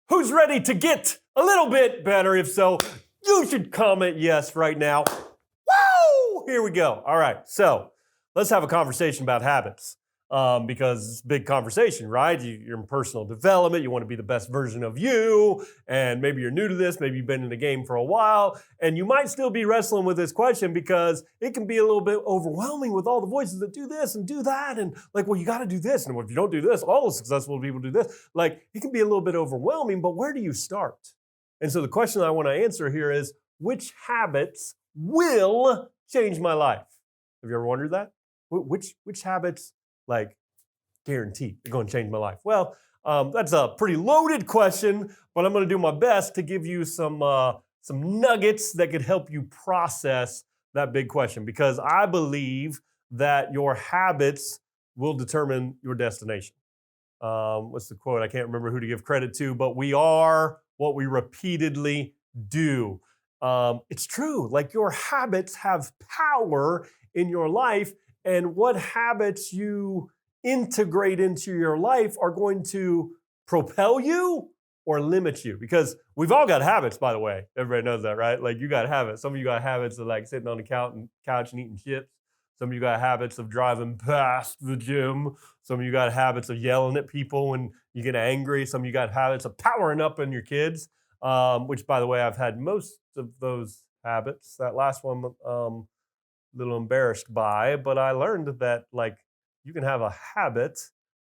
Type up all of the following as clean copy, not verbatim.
Who's ready to get a little bit better? If so, you should comment yes right now. Woo! Here we go. All right, so let's have a conversation about habits because it's a big conversation, right? You're in personal development. You want to be the best version of you, and maybe you're new to this. Maybe you've been in the game for a while, and you might still be wrestling with this question because it can be a little bit overwhelming with all the voices that do this and do that, and like, well, you got to do this, and if you don't do this, all the successful people do this. Like, it can be a little bit overwhelming, but where do you start? And so the question I want to answer here is, which habits will change my life? Have you ever wondered that? Which habits, like, guaranteed are going to change my life? Well, that's a pretty loaded question, but I'm going to do my best to give you some nuggets that could help you process that big question, because I believe that your habits will determine your destination. What's the quote? I can't remember who to give credit to, but we are what we repeatedly do. It's true. Like, your habits have power in your life, and what habits you integrate into your life are going to propel you or limit you. Because we've all got habits, by the way. Everybody knows that, right? Like, you got habits. Some of you got habits of like sitting on the couch and eating chips. Some of you got habits of driving past the gym. Some of you got habits of yelling at people when you get angry. Some of you got habits of powering up on your kids, which, by the way, I've had most of those habits. That last one, a little embarrassed by, but I learned that, like, you can have a habit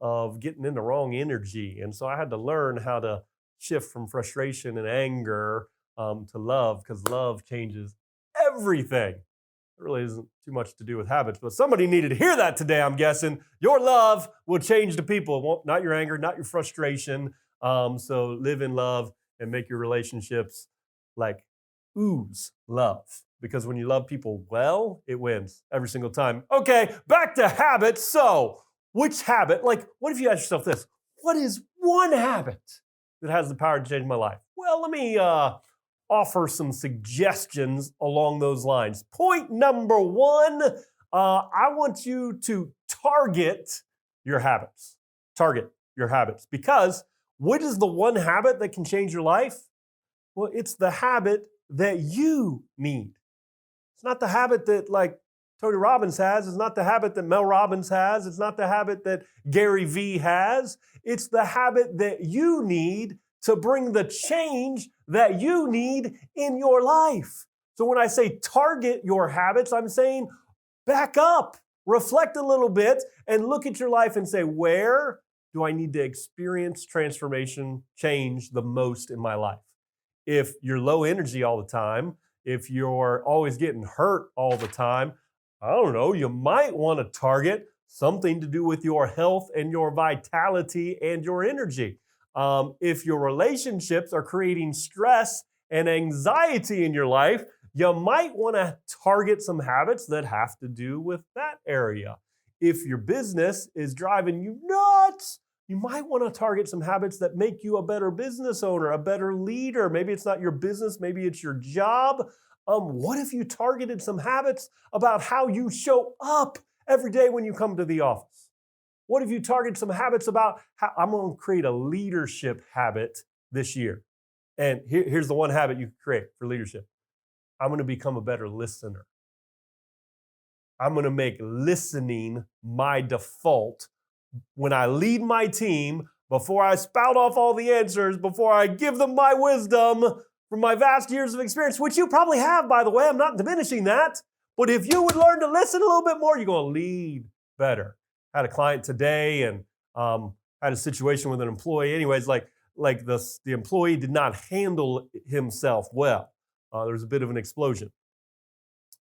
of getting in the wrong energy. And so I had to learn how to shift from frustration and anger to love, because love changes everything. It really isn't too much to do with habits, but somebody needed to hear that today, I'm guessing. Your love will change the people, not your anger, not your frustration. So live in love and make your relationships like ooze love. Because when you love people well, it wins every single time. Okay, back to habits. So, which habit, like, what if you ask yourself this? What is one habit that has the power to change my life? Well, let me offer some suggestions along those lines. Point number one, I want you to target your habits. Target your habits. Because what is the one habit that can change your life? Well, it's the habit that you need. It's not the habit that, like, Tony Robbins has. It's not the habit that Mel Robbins has. It's not the habit that Gary Vee has. It's the habit that you need to bring the change that you need in your life. So when I say target your habits, I'm saying back up, reflect a little bit, and look at your life and say, where do I need to experience transformation, change the most in my life? If you're low energy all the time, if you're always getting hurt all the time, I don't know, you might want to target something to do with your health and your vitality and your energy. If your relationships are creating stress and anxiety in your life, you might want to target some habits that have to do with that area. If your business is driving you nuts, you might want to target some habits that make you a better business owner, a better leader. Maybe it's not your business, maybe it's your job. What if you targeted some habits about how you show up every day when you come to the office? What if you target some habits about how I'm going to create a leadership habit this year? And here's the one habit you can create for leadership. I'm going to become a better listener. I'm going to make listening my default when I lead my team, before I spout off all the answers, before I give them my wisdom from my vast years of experience, which you probably have, by the way. I'm not diminishing that. But if you would learn to listen a little bit more, you're going to lead better. I had a client today and had a situation with an employee. Anyways, like the employee did not handle himself well. There was a bit of an explosion.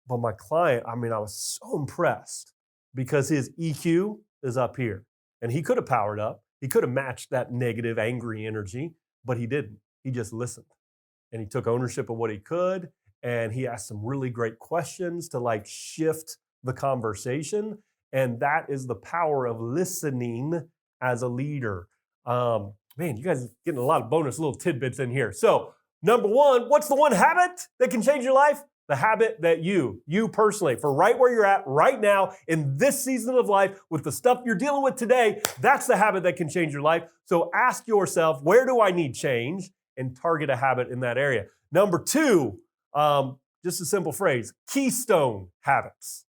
But my client, I was so impressed because his EQ is up here. And he could have powered up. He could have matched that negative, angry energy, but he didn't. He just listened. And he took ownership of what he could. And he asked some really great questions to, like, shift the conversation. And that is the power of listening as a leader. Man, you guys are getting a lot of bonus little tidbits in here. So, number one, what's the one habit that can change your life? The habit that you personally, for right where you're at right now in this season of life with the stuff you're dealing with today, that's the habit that can change your life. So ask yourself, where do I need change? And target a habit in that area. Number two, just a simple phrase, Keystone Habits.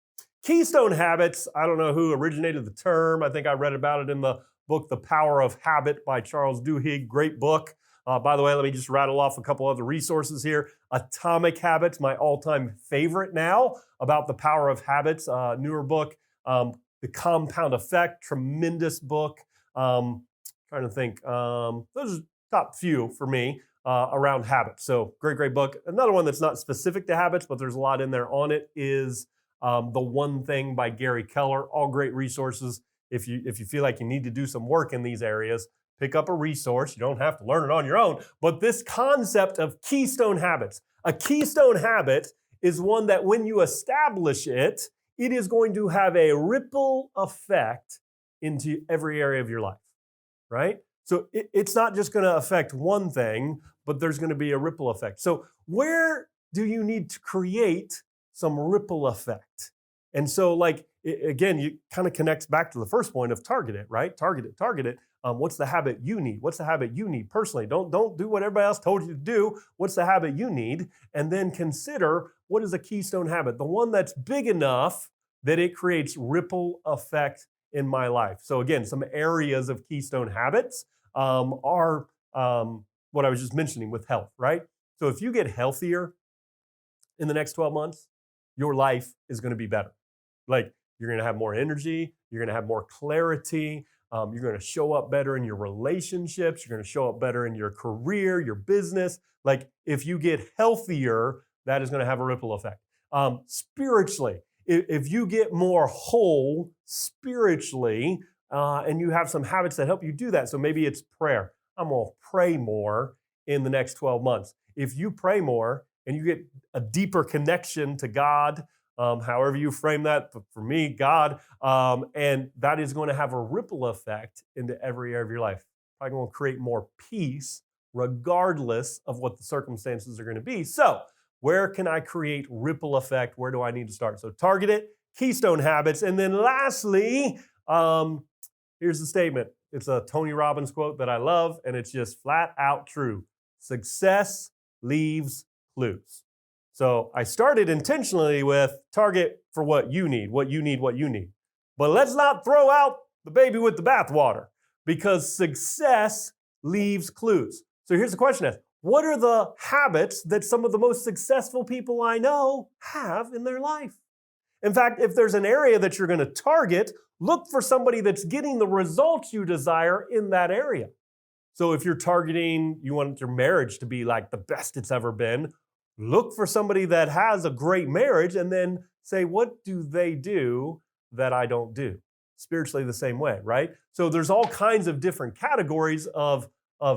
Keystone Habits, I don't know who originated the term. I think I read about it in the book, The Power of Habit by Charles Duhigg. Great book. By the way, let me just rattle off a couple other resources here. Atomic Habits, my all-time favorite now, about the power of habits, newer book. The Compound Effect, tremendous book. Trying to think. Those are top few for me around habits. So great book. Another one that's not specific to habits, but there's a lot in there on it is The One Thing by Gary Keller. All great resources. If you feel like you need to do some work in these areas, pick up a resource. You don't have to learn it on your own. But this concept of keystone habits, a keystone habit is one that when you establish it, it is going to have a ripple effect into every area of your life, right? So it's not just going to affect one thing, but there's going to be a ripple effect. So where do you need to create some ripple effect? And so again, you kind of connects back to the first point of target it, right? Target it. What's the habit you need? What's the habit you need personally? Don't do what everybody else told you to do. What's the habit you need? And then consider, what is a keystone habit? The one that's big enough that it creates ripple effect in my life. So again, some areas of keystone habits are what I was just mentioning with health, right? So if you get healthier in the next 12 months, your life is going to be better. Like, you're going to have more energy, you're going to have more clarity, you're going to show up better in your relationships, you're going to show up better in your career, your business. Like, if you get healthier, that is going to have a ripple effect. Spiritually, if you get more whole spiritually, and you have some habits that help you do that, so maybe it's prayer. I'm going to pray more in the next 12 months. If you pray more and you get a deeper connection to God, however you frame that, for me, God, and that is going to have a ripple effect into every area of your life. Probably going to create more peace regardless of what the circumstances are going to be. So where can I create ripple effect? Where do I need to start? So target it, keystone habits. And then lastly, here's the statement. It's a Tony Robbins quote that I love, and it's just flat out true. Success leaves clues. So I started intentionally with target for what you need. But let's not throw out the baby with the bathwater, because success leaves clues. So here's the question: what are the habits that some of the most successful people I know have in their life? In fact, if there's an area that you're going to target, look for somebody that's getting the results you desire in that area. So if you're targeting, you want your marriage to be like the best it's ever been, look for somebody that has a great marriage and then say, what do they do that I don't do? Spiritually the same way, right? So there's all kinds of different categories of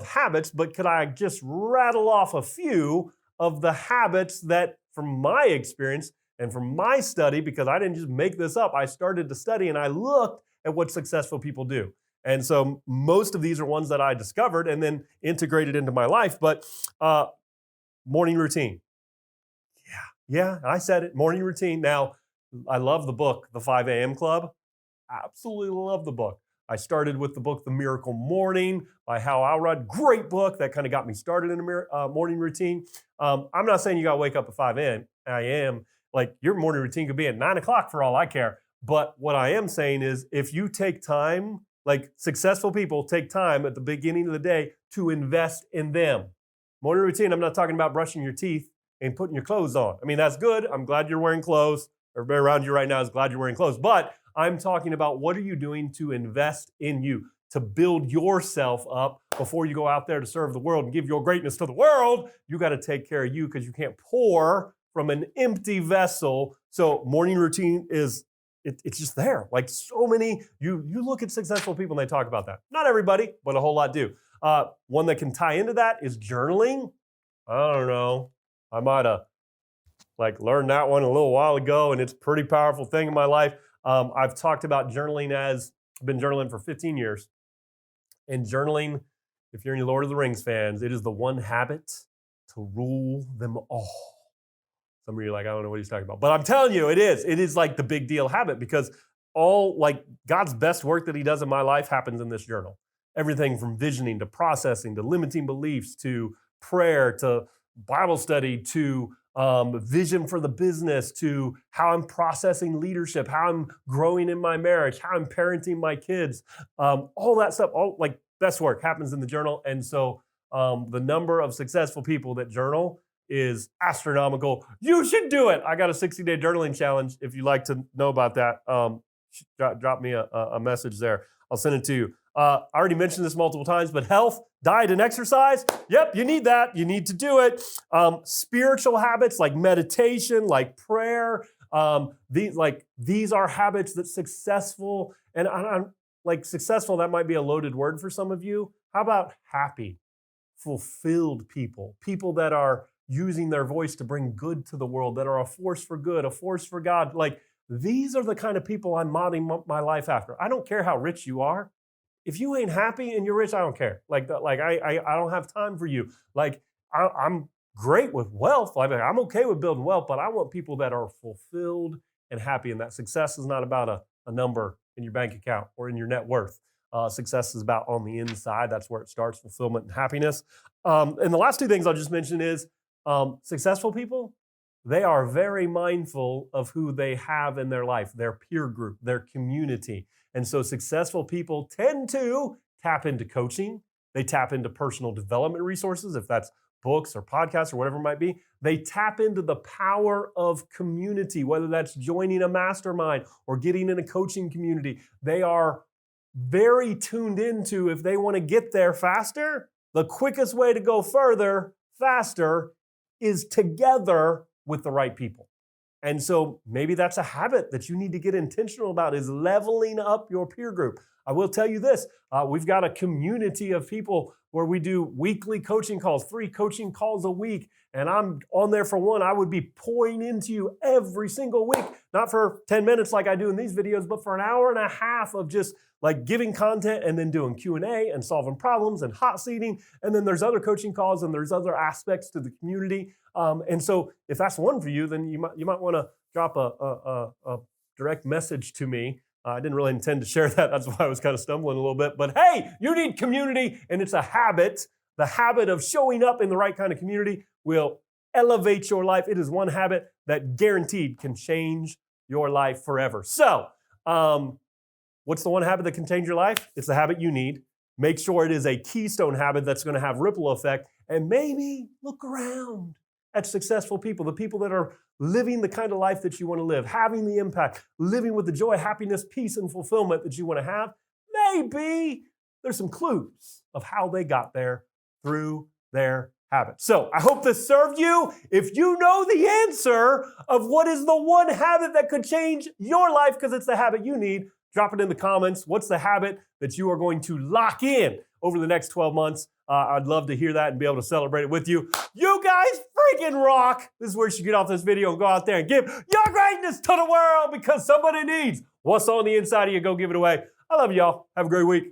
habits, but could I just rattle off a few of the habits that, from my experience and from my study, because I didn't just make this up, I started to study and I looked at what successful people do. And so most of these are ones that I discovered and then integrated into my life. But morning routine. Yeah, I said it, morning routine. Now, I love the book, The 5 a.m. Club. Absolutely love the book. I started with the book, The Miracle Morning by Hal Elrod. Great book that kind of got me started in a morning routine. I'm not saying you got to wake up at 5 a.m. Like, your morning routine could be at 9 o'clock for all I care. But what I am saying is, if you take time, like successful people take time at the beginning of the day to invest in them. Morning routine, I'm not talking about brushing your teeth and putting your clothes on. I mean, that's good. I'm glad you're wearing clothes. Everybody around you right now is glad you're wearing clothes. But I'm talking about, what are you doing to invest in you, to build yourself up before you go out there to serve the world and give your greatness to the world. You got to take care of you, because you can't pour from an empty vessel. So morning routine is, it's just there. Like, so many, you look at successful people and they talk about that. Not everybody, but a whole lot do. One that can tie into that is journaling. I don't know. I might have learned that one a little while ago, and it's a pretty powerful thing in my life. I've talked about journaling I've been journaling for 15 years. And journaling, if you're any Lord of the Rings fans, it is the one habit to rule them all. Some of you are like, I don't know what he's talking about. But I'm telling you, it is. It is like the big deal habit because all like God's best work that he does in my life happens in this journal. Everything from visioning to processing to limiting beliefs to prayer to Bible study to vision for the business to how I'm processing leadership, how I'm growing in my marriage, how I'm parenting my kids, all that stuff, all like best work happens in the journal. And so the number of successful people that journal is astronomical. You should do it. I got a 60-day journaling challenge. If you'd like to know about that, drop me a message there. I'll send it to you. I already mentioned this multiple times, but health, diet, and exercise, yep, you need that. You need to do it. Spiritual habits like meditation, like prayer, these are habits that successful, and I'm like successful, that might be a loaded word for some of you. How about happy, fulfilled people, people that are using their voice to bring good to the world, that are a force for good, a force for God. Like these are the kind of people I'm modeling my life after. I don't care how rich you are. If you ain't happy and you're rich, I don't care. I don't have time for you. Like I'm great with wealth. I'm okay with building wealth, but I want people that are fulfilled and happy. And that success is not about a number in your bank account or in your net worth. Success is about on the inside. That's where it starts, fulfillment and happiness. And the last two things I'll just mention is successful people, they are very mindful of who they have in their life, their peer group, their community. And so successful people tend to tap into coaching. They tap into personal development resources, if that's books or podcasts or whatever it might be. They tap into the power of community, whether that's joining a mastermind or getting in a coaching community. They are very tuned into, if they want to get there faster, the quickest way to go further, faster, is together with the right people. And so maybe that's a habit that you need to get intentional about, is leveling up your peer group. I will tell you this, we've got a community of people where we do weekly coaching calls, 3 coaching calls a week, and I'm on there for one. I would be pouring into you every single week, not for 10 minutes like I do in these videos, but for an hour and a half of just like giving content and then doing Q&A and solving problems and hot seating. And then there's other coaching calls and there's other aspects to the community. And so if that's one for you, then you might want to drop a direct message to me. I didn't really intend to share that. That's why I was kind of stumbling a little bit. But hey, you need community, and it's a habit. The habit of showing up in the right kind of community will elevate your life. It is one habit that guaranteed can change your life forever. So, what's the one habit that can change your life? It's the habit you need. Make sure it is a keystone habit that's going to have ripple effect. And maybe look around at successful people, the people that are living the kind of life that you want to live, having the impact, living with the joy, happiness, peace, and fulfillment that you want to have. Maybe there's some clues of how they got there through their habits. So I hope this served you. If you know the answer of what is the one habit that could change your life, because it's the habit you need, drop it in the comments. What's the habit that you are going to lock in over the next 12 months? I'd love to hear that and be able to celebrate it with you. You guys freaking rock. This is where you should get off this video and go out there and give your greatness to the world, because somebody needs what's on the inside of you. Go give it away. I love y'all. Have a great week.